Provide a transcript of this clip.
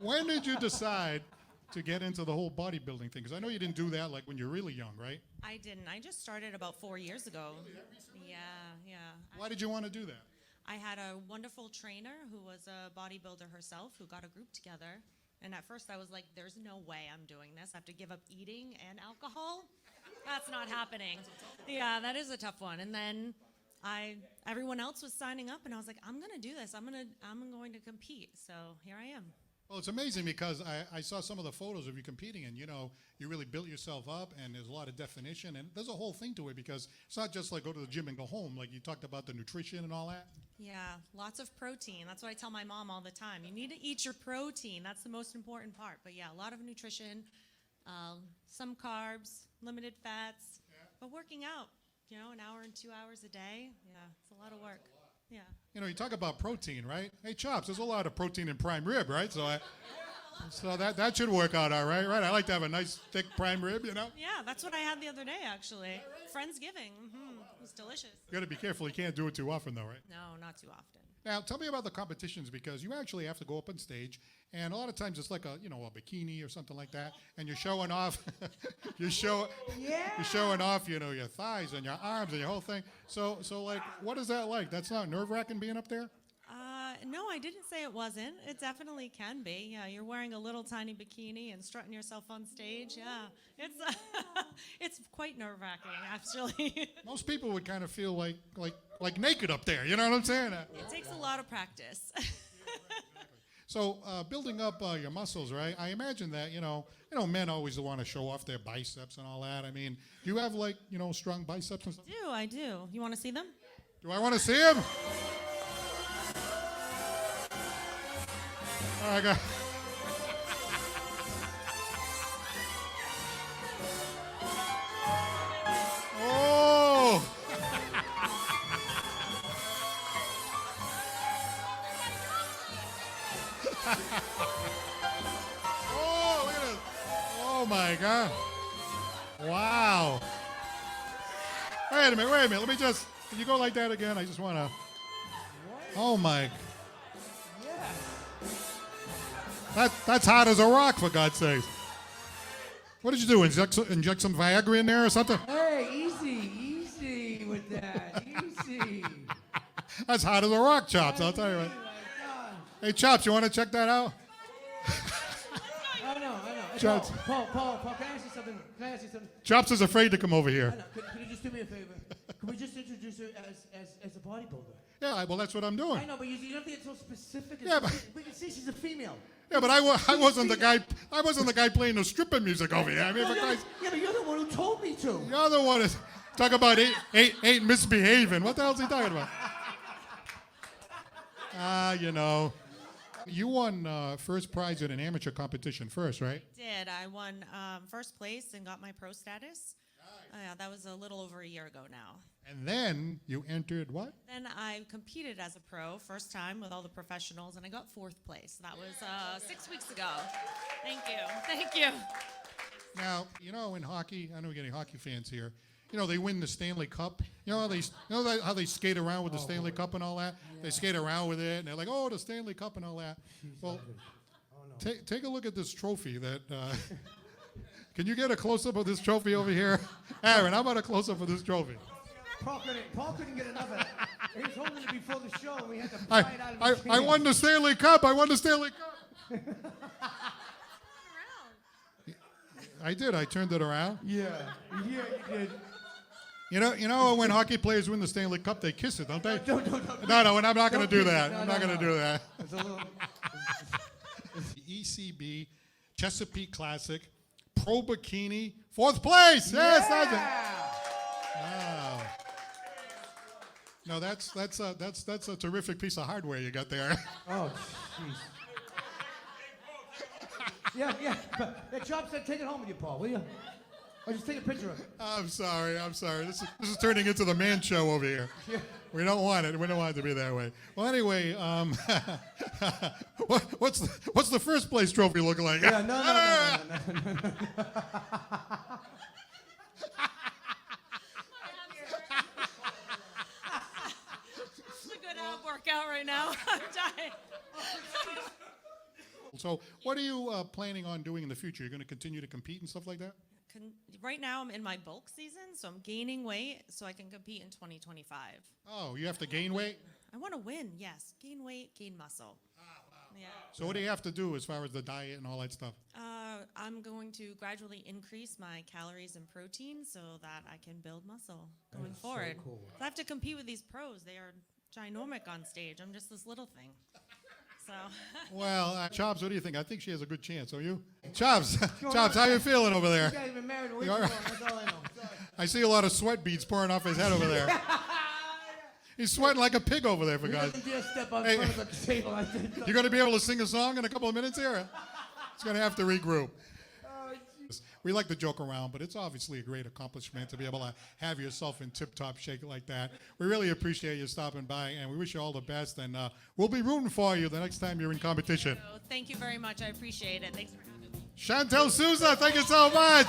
When did you decide to get into the whole bodybuilding thing? Because I know you didn't do that like when you're really young, right? I didn't. I just started about 4 years ago. Yeah, yeah. Why did you want to do that? I had a wonderful trainer who was a bodybuilder herself who got a group together. And at first I was like, there's no way I'm doing this. I have to give up eating and alcohol. That's not happening. Yeah, that is a tough one. And then everyone else was signing up and I was like, I'm going to do this. I'm going to compete. So here I am. Well, it's amazing because I saw some of the photos of you competing and, you know, you really built yourself up and there's a lot of definition and there's a whole thing to it because it's not just like go to the gym and go home. Like you talked about the nutrition and all that. Yeah, lots of protein. That's what I tell my mom all the time. You need to eat your protein. That's the most important part. But yeah, a lot of nutrition, some carbs, limited fats, but working out, you know, an hour and 2 hours a day. Yeah, it's a lot of work. Yeah. You know, you talk about protein, right? Hey, Chops, there's a lot of protein in prime rib, right? So that should work out all right, right? I like to have a nice, thick prime rib, you know? Yeah, that's what I had the other day, actually. Friendsgiving. It was delicious. You got to be careful. You can't do it too often, though, right? No, not too often. Now, tell me about the competitions because you actually have to go up on stage, and a lot of times it's like a bikini or something like that, and you're showing off, you're showing off, you know, your thighs and your arms and your whole thing. So like, what is that like? That's not nerve-wracking being up there? No, I didn't say it wasn't. It definitely can be. Yeah, you're wearing a little tiny bikini and strutting yourself on stage. Yeah, it's quite nerve-wracking, actually. Most people would kind of feel like naked up there. You know what I'm saying? It takes a lot of practice. So building up your muscles, right? I imagine that men always want to show off their biceps and all that. I mean, do you have strong biceps and stuff? I do. You want to see them? Do I want to see them? All right, guys. Oh! Oh, look at this. Oh, my God. Wow. Wait a minute. Let me just, can you go like that again? I just want to. Oh, my. That's hot as a rock, for God's sake. What did you do? Inject some Viagra in there or something? Hey, easy with that. Easy. That's hot as a rock, Chops. I'll tell you what. Hey, Chops, you want to check that out? I know. Hey, Chops. Paul, can I ask you something? Chops is afraid to come over here. Could you just do me a favor? Could we just introduce her as a bodybuilder? Yeah, well, that's what I'm doing. I know, but you don't have to get so specific. Yeah, but we can see she's a female. Yeah, but I wasn't the guy. I wasn't the guy playing the stripper music over here. I mean, but you're the one who told me to. The other one is talk about ain't misbehaving. What the hell is he talking about? You won first prize in an amateur competition first, right? Did. I won first place and got my pro status. Yeah, that was a little over a year ago now. And then you entered what? Then I competed as a pro, first time with all the professionals, and I got fourth place. That was 6 weeks ago. Thank you. Now, in hockey, I know we're getting hockey fans here. They win the Stanley Cup. How they skate around with the Stanley Cup and all that? Yeah. They skate around with it, and they're like, oh, the Stanley Cup and all that. Well, take a look at this trophy that... Can you get a close-up of this trophy over here? Aaron, how about a close-up of this trophy? Paul couldn't get enough of it. He was holding it before the show, and we had to pry it out of his I won the Stanley Cup. I did. I turned it around. Yeah, you did. You know when hockey players win the Stanley Cup, they kiss it, don't they? No. No, and I'm not going to do that. I'm not going to do that. It's a little... ECB Chesapeake Classic Pro Bikini, fourth place. Yes, that's it. Wow. No, that's a terrific piece of hardware you got there. Oh, jeez. Yeah. But Chops said, take it home with you, Paul, will you? Or just take a picture of it. I'm sorry. This is turning into the man show over here. Yeah. We don't want it. We don't want it to be that way. Well, anyway, what's the first place trophy look like? Yeah, no. It's a good ab workout right now. I'm dying. So what are you planning on doing in the future? You're going to continue to compete and stuff like that? Right now, I'm in my bulk season, so I'm gaining weight so I can compete in 2025. Oh, you have to gain weight? I want to win, yes. Gain weight, gain muscle. Yeah. So what do you have to do as far as the diet and all that stuff? I'm going to gradually increase my calories and protein so that I can build muscle going forward. So cool. I have to compete with these pros. They are ginormic on stage. I'm just this little thing. So. Well, Chops, what do you think? I think she has a good chance. Are you? Chops, Chops, how you feeling over there? You guys been married a week You all ago, right? that's all I know. Sorry. I see a lot of sweat beads pouring off his head over there. He's sweating like a pig over there, for He guys. doesn't dare step on Hey. front of the table. I said, You're going to be able to sing a song in a couple of minutes here? He's going to have to regroup. oh, geez. We like to joke around, but it's obviously a great accomplishment to be able to have yourself in tip-top shape like that. We really appreciate you stopping by, and we wish you all the best. And we'll be rooting for you the next time you're in competition. Thank you very much. I appreciate it. Thanks for having me. Chantel Souza, thank you so much.